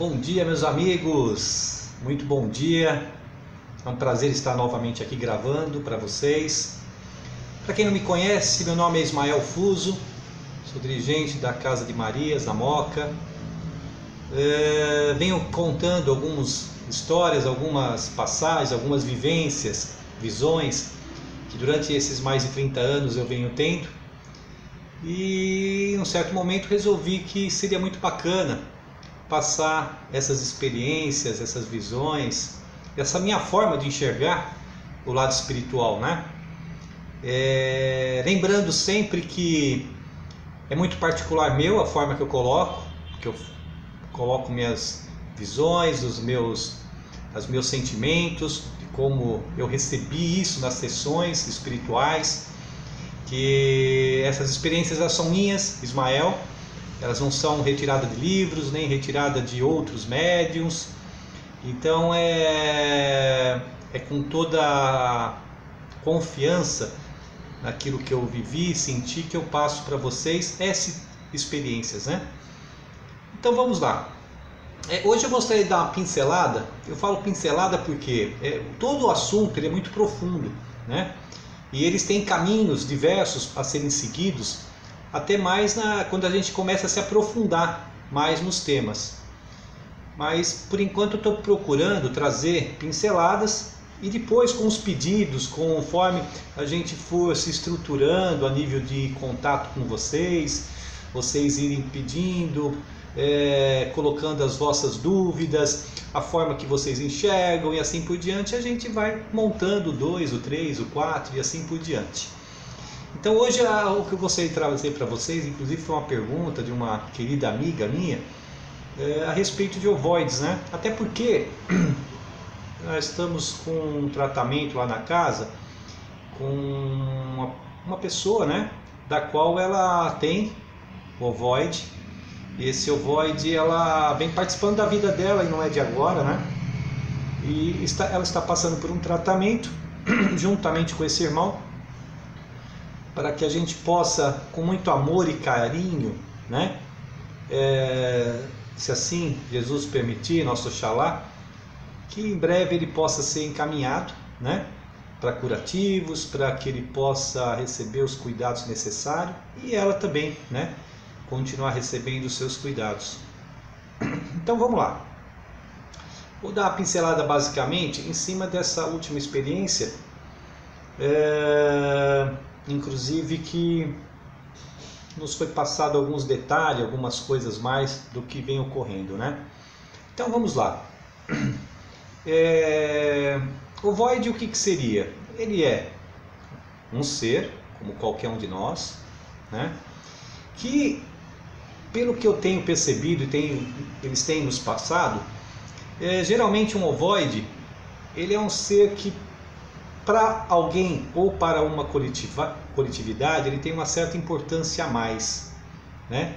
Bom dia, meus amigos, muito bom dia, é um prazer estar novamente aqui gravando para vocês. Para quem não me conhece, meu nome é Ismael Fuso, sou dirigente da Casa de Marias, na Moca. Venho contando algumas histórias, algumas passagens, algumas vivências, visões, que durante esses mais de 30 anos eu venho tendo. E em um certo momento resolvi que seria muito bacana passar essas experiências, essas visões, essa minha forma de enxergar o lado espiritual, né? Lembrando sempre que é muito particular meu a forma que eu coloco minhas visões, os meus sentimentos, de como eu recebi isso nas sessões espirituais, que essas experiências elas são minhas, Ismael. Elas não são retiradas de livros, nem retiradas de outros médiums. Então é com toda a confiança naquilo que eu vivi, senti, que eu passo para vocês essas experiências, né? Então vamos lá. Hoje eu gostaria de dar uma pincelada. Eu falo pincelada porque todo o assunto ele é muito profundo, né? E eles têm caminhos diversos a serem seguidos, até mais quando a gente começa a se aprofundar mais nos temas. Mas por enquanto eu estou procurando trazer pinceladas e depois com os pedidos, conforme a gente for se estruturando a nível de contato com vocês irem pedindo, colocando as vossas dúvidas, a forma que vocês enxergam e assim por diante, a gente vai montando o 2, o 3, o 4 e assim por diante. Então hoje o que eu gostaria de trazer para vocês, inclusive foi uma pergunta de uma querida amiga minha, a respeito de ovoides, né? Até porque nós estamos com um tratamento lá na casa com uma pessoa, né? Da qual ela tem ovoide. E esse ovoide ela vem participando da vida dela e não é de agora, né? E ela está passando por um tratamento juntamente com esse irmão, para que a gente possa, com muito amor e carinho, né? Se assim Jesus permitir, nosso Oxalá, que em breve ele possa ser encaminhado, né? Para curativos, para que ele possa receber os cuidados necessários e ela também, né? Continuar recebendo os seus cuidados. Então vamos lá. Vou dar uma pincelada basicamente em cima dessa última experiência, inclusive que nos foi passado alguns detalhes, algumas coisas mais do que vem ocorrendo, né? Então vamos lá. Ovoide, o que seria? Ele é um ser, como qualquer um de nós, né? Que, pelo que eu tenho percebido e eles têm nos passado, geralmente um ovoide, ele é um ser que, para alguém ou para uma coletividade, ele tem uma certa importância a mais, né?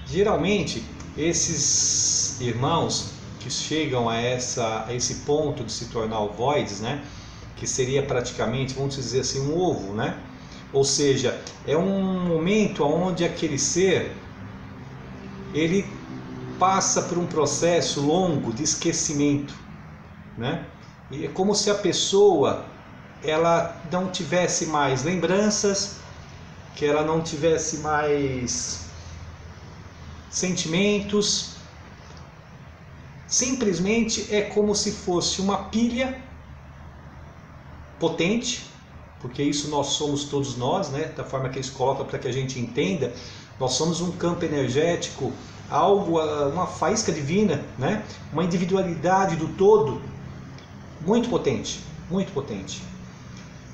Geralmente, esses irmãos que chegam a esse ponto de se tornar ovoides, né? Que seria praticamente, vamos dizer assim, um ovo, né? Ou seja, é um momento onde aquele ser ele passa por um processo longo de esquecimento, né? E é como se a pessoa ela não tivesse mais lembranças, que ela não tivesse mais sentimentos. Simplesmente é como se fosse uma pilha potente, porque isso nós somos todos nós, né? Da forma que eles colocam para que a gente entenda, nós somos um campo energético, uma faísca divina, né? Uma individualidade do todo muito potente, muito potente.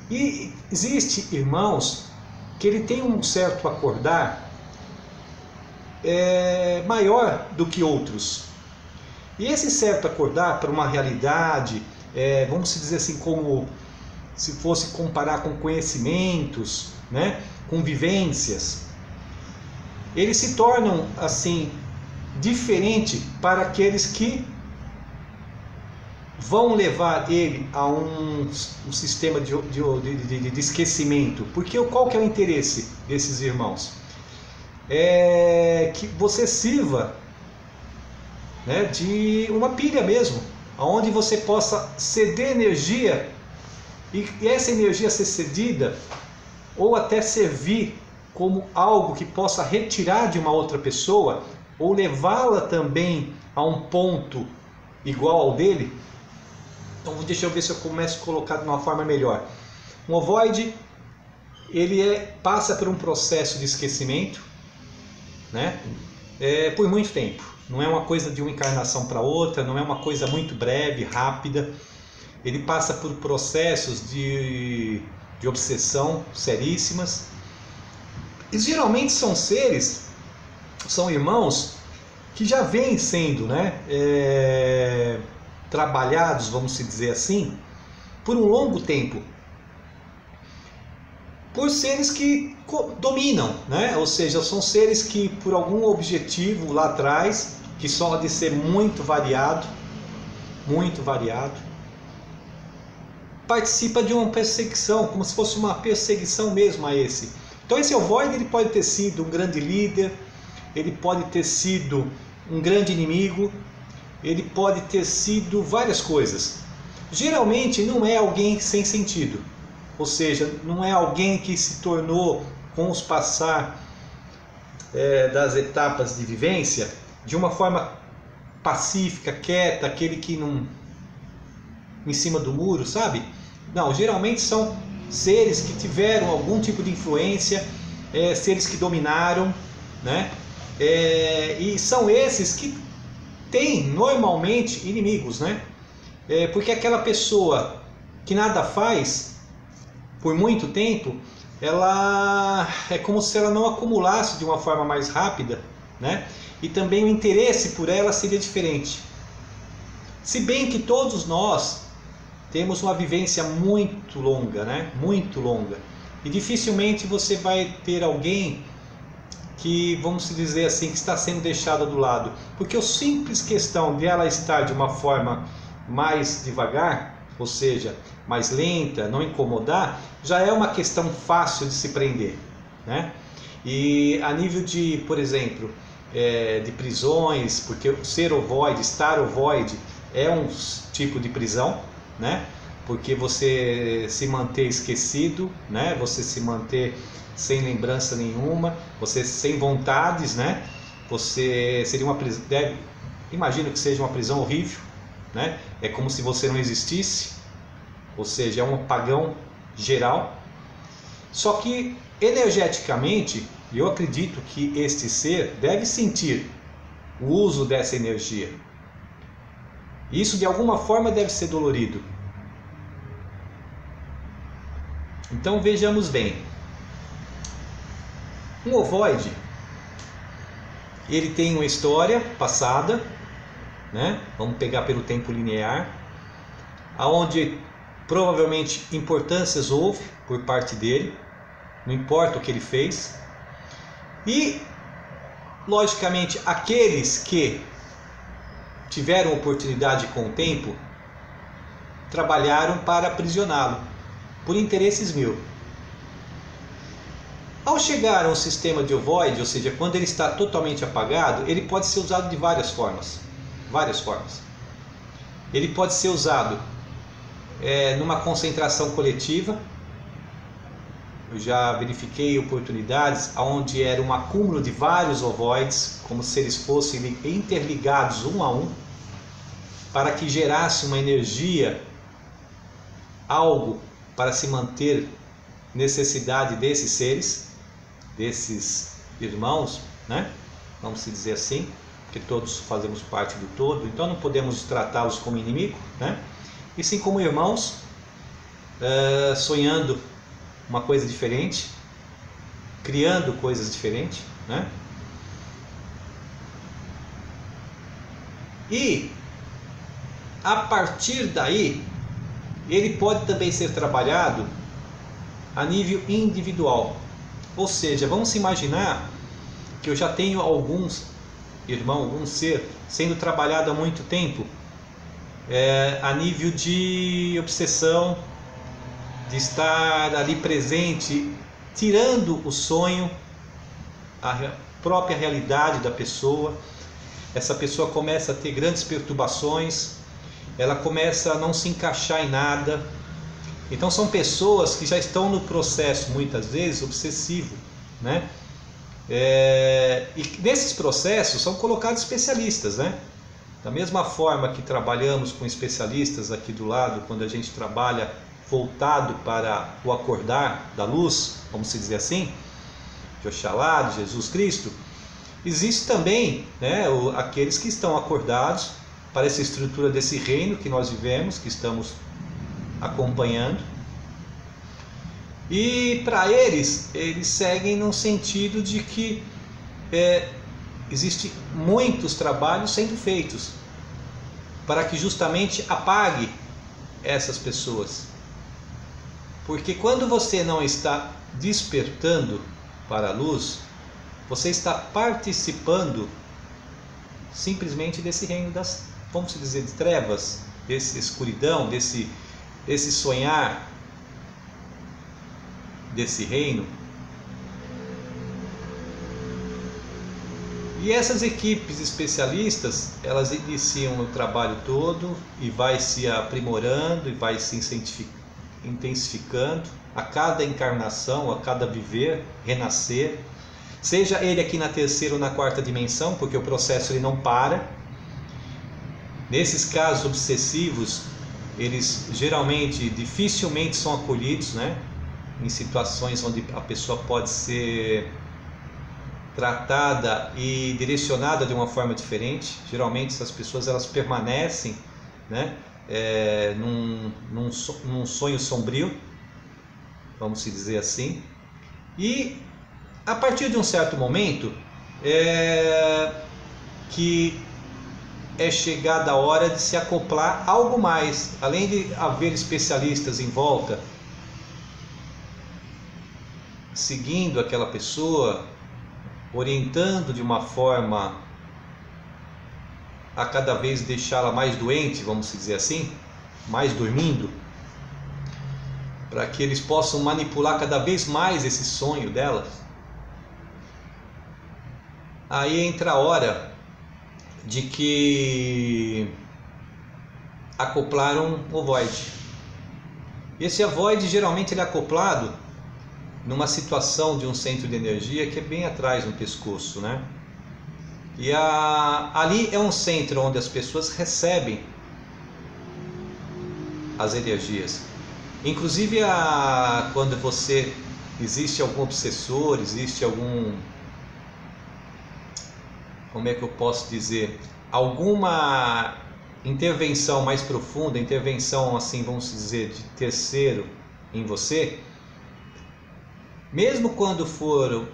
E existe irmãos que ele tem um certo acordar maior do que outros. E esse certo acordar para uma realidade, vamos dizer assim, como se fosse comparar com conhecimentos, né, com vivências, eles se tornam assim diferente para aqueles que vão levar ele a um sistema de esquecimento. Porque qual que é o interesse desses irmãos? É que você sirva né, de uma pilha mesmo, onde você possa ceder energia e essa energia ser cedida ou até servir como algo que possa retirar de uma outra pessoa ou levá-la também a um ponto igual ao dele. Então deixa eu ver se eu começo a colocar de uma forma melhor. Um ovoide, ele passa por um processo de esquecimento, né? Por muito tempo. Não é uma coisa de uma encarnação para outra, não é uma coisa muito breve, rápida. Ele passa por processos de obsessão seríssimas. E geralmente são seres, são irmãos que já vêm sendo, né, trabalhados, vamos dizer assim, por um longo tempo. Por seres que dominam, né? Ou seja, são seres que por algum objetivo lá atrás, que só de ser muito variado, participa de uma perseguição, como se fosse uma perseguição mesmo a esse. Então esse ovoide, ele pode ter sido um grande líder, ele pode ter sido um grande inimigo, ele pode ter sido várias coisas. Geralmente não é alguém sem sentido. Ou seja, não é alguém que se tornou, com os passar das etapas de vivência, de uma forma pacífica, quieta, aquele que não... em cima do muro, sabe? Não, geralmente são seres que tiveram algum tipo de influência, seres que dominaram, né? E são esses que têm normalmente inimigos, né? Porque aquela pessoa que nada faz por muito tempo, ela é como se ela não acumulasse de uma forma mais rápida, né? E também o interesse por ela seria diferente. Se bem que todos nós temos uma vivência muito longa, né? Muito longa. E dificilmente você vai ter alguém que, vamos dizer assim, que está sendo deixada do lado. Porque a simples questão de ela estar de uma forma mais devagar, ou seja, mais lenta, não incomodar, já é uma questão fácil de se prender, né? E a nível de, por exemplo, de prisões, porque ser ovoide, estar ovoide é um tipo de prisão, né? Porque você se manter esquecido, né? Você se manter sem lembrança nenhuma, você sem vontades, né? Você seria uma prisão, imagino que seja uma prisão horrível, né? É como se você não existisse, ou seja, é um apagão geral. Só que energeticamente, eu acredito que este ser deve sentir o uso dessa energia. Isso de alguma forma deve ser dolorido. Então vejamos bem. Um ovoide, ele tem uma história passada, né? Vamos pegar pelo tempo linear, aonde provavelmente importâncias houve por parte dele, não importa o que ele fez. E logicamente aqueles que tiveram oportunidade com o tempo trabalharam para aprisioná-lo por interesses mil. Ao chegar a um sistema de ovoide, ou seja, quando ele está totalmente apagado, ele pode ser usado de várias formas. Ele pode ser usado numa concentração coletiva. Eu já verifiquei oportunidades onde era um acúmulo de vários ovoides, como se eles fossem interligados um a um, para que gerasse uma energia, algo para se manter necessidade desses seres, desses irmãos, né? Vamos dizer assim, que todos fazemos parte do todo, então não podemos tratá-los como inimigo, né? E sim como irmãos, sonhando uma coisa diferente, criando coisas diferentes, né? E a partir daí, ele pode também ser trabalhado a nível individual. Ou seja, vamos imaginar que eu já tenho alguns irmãos, algum ser sendo trabalhado há muito tempo, a nível de obsessão, de estar ali presente, tirando o sonho, a própria realidade da pessoa, essa pessoa começa a ter grandes perturbações, ela começa a não se encaixar em nada. Então são pessoas que já estão no processo, muitas vezes, obsessivo, né? E nesses processos são colocados especialistas, né? Da mesma forma que trabalhamos com especialistas aqui do lado, quando a gente trabalha voltado para o acordar da luz, vamos dizer assim, de Oxalá, de Jesus Cristo, existe também, né, aqueles que estão acordados para essa estrutura desse reino que nós vivemos, que estamos acompanhando. E para eles seguem no sentido de que existem muitos trabalhos sendo feitos para que justamente apague essas pessoas. Porque quando você não está despertando para a luz, você está participando simplesmente desse reino das, vamos dizer, de trevas, dessa escuridão, desse sonhar, desse reino. E essas equipes especialistas, elas iniciam o trabalho todo e vai se aprimorando e vai se intensificando a cada encarnação, a cada viver, renascer, seja ele aqui na terceira ou na quarta dimensão, porque o processo ele não para. Nesses casos obsessivos, eles geralmente dificilmente são acolhidos, né? Em situações onde a pessoa pode ser tratada e direcionada de uma forma diferente. Geralmente essas pessoas elas permanecem, né, num sonho sombrio, vamos dizer assim, e a partir de um certo momento que é chegada a hora de se acoplar a algo mais, além de haver especialistas em volta seguindo aquela pessoa, orientando de uma forma a cada vez deixá-la mais doente, vamos dizer assim, mais dormindo, para que eles possam manipular cada vez mais esse sonho delas. Aí entra a hora de que acoplaram o void. Esse void geralmente ele é acoplado numa situação de um centro de energia que é bem atrás no pescoço, né? E ali é um centro onde as pessoas recebem as energias. Inclusive quando existe algum obsessor, existe algum, como é que eu posso dizer, alguma intervenção mais profunda, intervenção assim, vamos dizer, de terceiro em você, mesmo quando for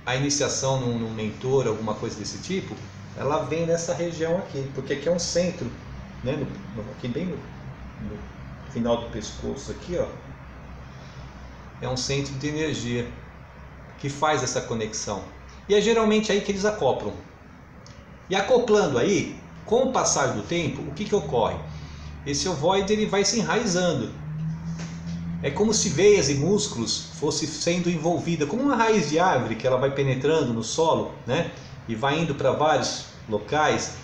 a iniciação num mentor, alguma coisa desse tipo, ela vem nessa região aqui, porque aqui é um centro, né? Aqui bem no final do pescoço aqui, ó, é um centro de energia que faz essa conexão. E é geralmente aí que eles acoplam. E acoplando aí, com o passar do tempo, o que ocorre? Esse ovoide ele vai se enraizando. É como se veias e músculos fossem sendo envolvidas, como uma raiz de árvore que ela vai penetrando no solo, né? E vai indo para vários locais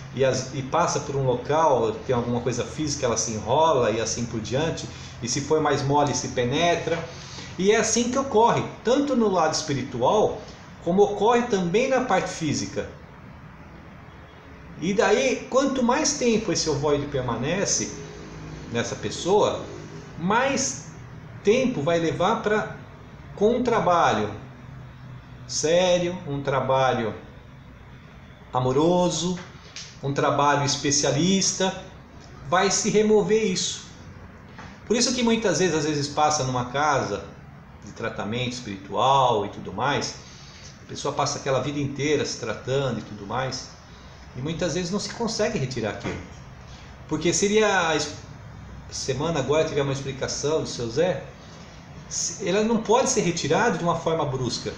e passa por um local, tem alguma coisa física, ela se enrola e assim por diante. E se for mais mole, se penetra. E é assim que ocorre, tanto no lado espiritual, como ocorre também na parte física. E daí, quanto mais tempo esse ovoide permanece nessa pessoa, mais tempo vai levar com um trabalho sério, um trabalho amoroso, um trabalho especialista, vai se remover isso. Por isso que muitas vezes, às vezes passa numa casa de tratamento espiritual e tudo mais, a pessoa passa aquela vida inteira se tratando e tudo mais, e muitas vezes não se consegue retirar aquilo. Porque seria, semana agora tivemos uma explicação do seu Zé, ela não pode ser retirada de uma forma brusca.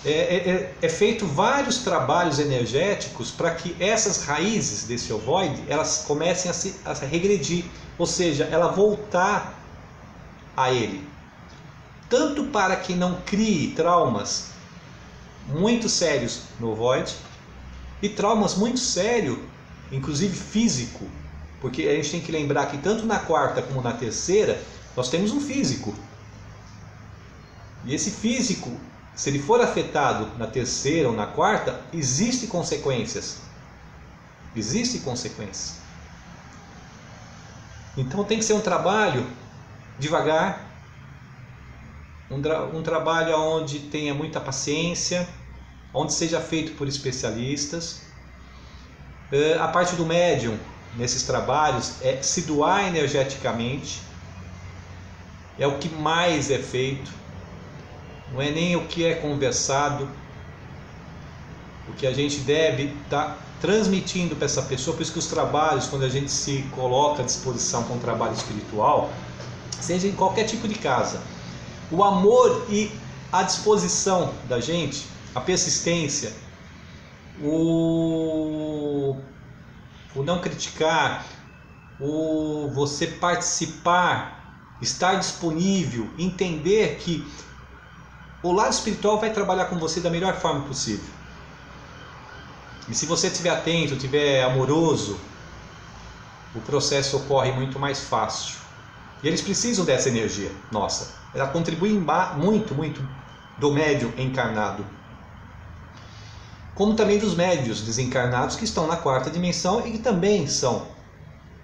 É feito vários trabalhos energéticos para que essas raízes desse ovoide elas comecem a regredir, ou seja, ela voltar a ele, tanto para que não crie traumas muito sérios no ovoide, e traumas muito sérios, inclusive físico, porque a gente tem que lembrar que tanto na quarta como na terceira nós temos um físico, e esse físico, se ele for afetado na terceira ou na quarta, existem consequências. Existem consequências. Então tem que ser um trabalho devagar, um trabalho onde tenha muita paciência, onde seja feito por especialistas. A parte do médium nesses trabalhos é se doar energeticamente, é o que mais é feito, não é nem o que é conversado, o que a gente deve estar transmitindo para essa pessoa. Por isso que os trabalhos, quando a gente se coloca à disposição com um trabalho espiritual, seja em qualquer tipo de casa, o amor e a disposição da gente, a persistência, o não criticar, o você participar, estar disponível, entender que o lado espiritual vai trabalhar com você da melhor forma possível. E se você estiver atento, estiver amoroso, o processo ocorre muito mais fácil. E eles precisam dessa energia nossa. Ela contribui muito, muito do médium encarnado. Como também dos médios desencarnados que estão na quarta dimensão e que também são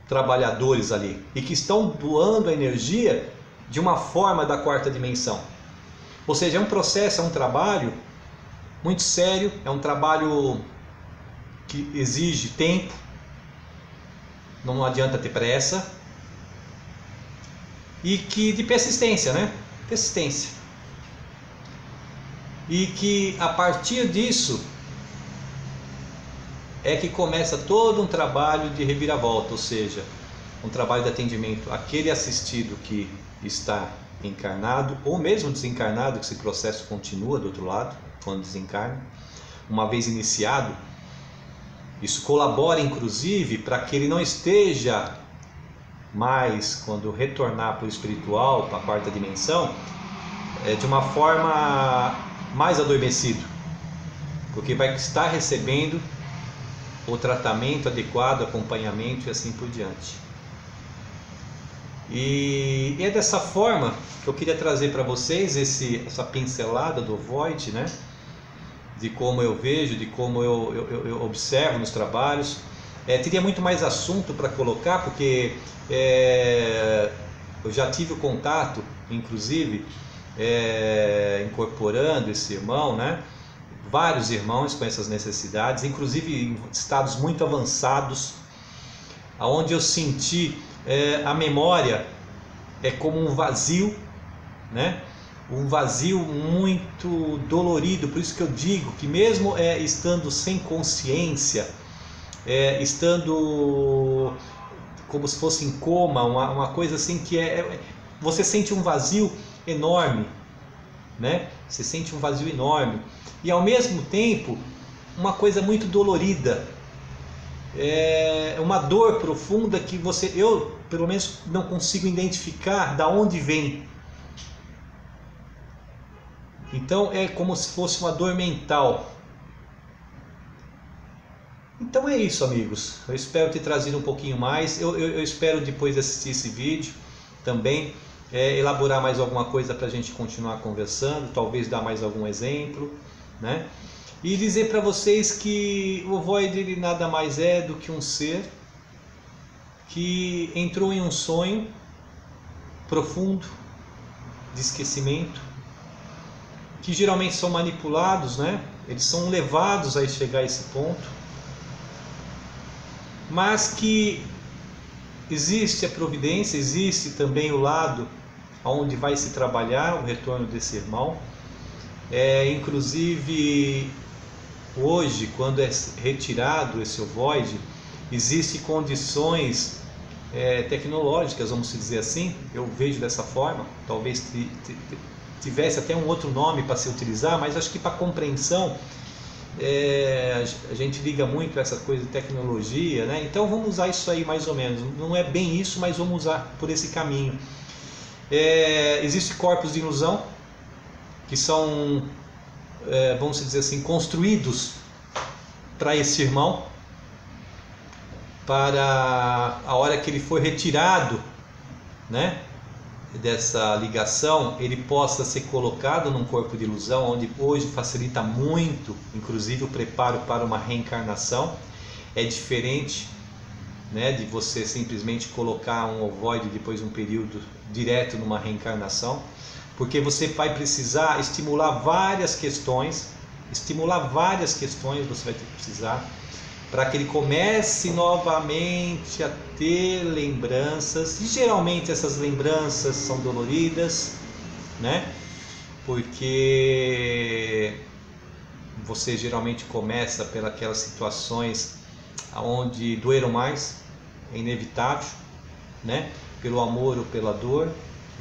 trabalhadores ali. E que estão doando a energia de uma forma da quarta dimensão. Ou seja, é um processo, é um trabalho muito sério, é um trabalho que exige tempo, não adianta ter pressa, e que de persistência, né? Persistência. E que a partir disso é que começa todo um trabalho de reviravolta, ou seja, um trabalho de atendimento àquele assistido que está encarnado, ou mesmo desencarnado, que esse processo continua do outro lado, quando desencarna, uma vez iniciado. Isso colabora, inclusive, para que ele não esteja mais, quando retornar para o espiritual, para a quarta dimensão, de uma forma mais adormecido, porque vai estar recebendo o tratamento adequado, acompanhamento e assim por diante. E é dessa forma que eu queria trazer para vocês essa pincelada do Void, né? De como eu vejo, de como eu observo nos trabalhos. Teria muito mais assunto para colocar, porque eu já tive o contato, inclusive, incorporando esse irmão, né? Vários irmãos com essas necessidades, inclusive em estados muito avançados, onde eu senti a memória como um vazio, né? Um vazio muito dolorido. Por isso que eu digo que mesmo estando sem consciência, estando como se fosse em coma, uma coisa assim que você sente um vazio enorme, né? Você sente um vazio enorme e ao mesmo tempo uma coisa muito dolorida, uma dor profunda que eu pelo menos não consigo identificar da onde vem. Então é como se fosse uma dor mental. Então é isso, amigos. Eu espero ter trazido um pouquinho mais. Eu espero, depois de assistir esse vídeo, também elaborar mais alguma coisa para a gente continuar conversando, talvez dar mais algum exemplo, né? E dizer para vocês que o Void ele nada mais é do que um ser que entrou em um sonho profundo de esquecimento, que geralmente são manipulados, né? Eles são levados a chegar a esse ponto, mas que existe a providência, existe também o lado onde vai se trabalhar o retorno desse irmão. Inclusive hoje, quando é retirado esse ovoide, existem condições tecnológicas, vamos dizer assim, eu vejo dessa forma, talvez tivesse até um outro nome para se utilizar, mas acho que para compreensão a gente liga muito essa coisa de tecnologia, né? Então vamos usar isso aí mais ou menos, não é bem isso, mas vamos usar por esse caminho. Existem corpos de ilusão que são, vamos dizer assim, construídos para esse irmão, para a hora que ele for retirado, né, dessa ligação, ele possa ser colocado num corpo de ilusão, onde hoje facilita muito, inclusive o preparo para uma reencarnação. É diferente, né, de você simplesmente colocar um ovoide depois de um período direto numa reencarnação, porque você vai precisar estimular várias questões, você vai precisar para que ele comece novamente a ter lembranças, e geralmente essas lembranças são doloridas, né? Porque você geralmente começa pelas situações onde doeram mais, é inevitável, né? Pelo amor ou pela dor,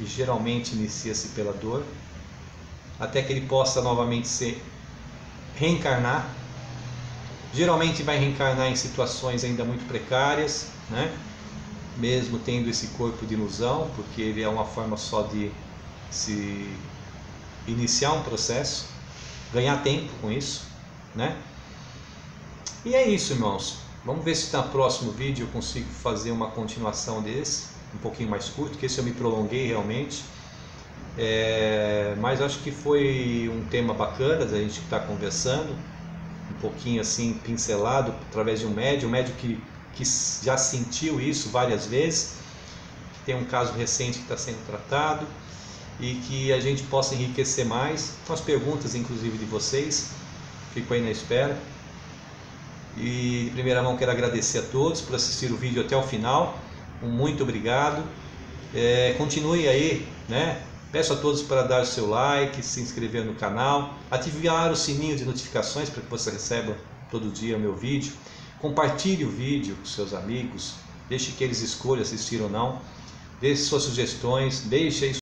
e geralmente inicia-se pela dor, até que ele possa novamente reencarnar. Geralmente vai reencarnar em situações ainda muito precárias, né? Mesmo tendo esse corpo de ilusão, porque ele é uma forma só de se iniciar um processo, ganhar tempo com isso, né? E é isso, irmãos. Vamos ver se no próximo vídeo eu consigo fazer uma continuação desse, um pouquinho mais curto, que esse eu me prolonguei realmente. Mas acho que foi um tema bacana da gente estar conversando, um pouquinho assim pincelado através de um médium que já sentiu isso várias vezes, que tem um caso recente que está sendo tratado, e que a gente possa enriquecer mais com as perguntas, inclusive de vocês. Fico aí na espera. E de primeira mão quero agradecer a todos por assistir o vídeo até o final. Muito obrigado. Continue aí, né? Peço a todos para dar o seu like, se inscrever no canal, ativar o sininho de notificações para que você receba todo dia o meu vídeo. Compartilhe o vídeo com seus amigos, deixe que eles escolham assistir ou não. Deixe suas sugestões, deixe aí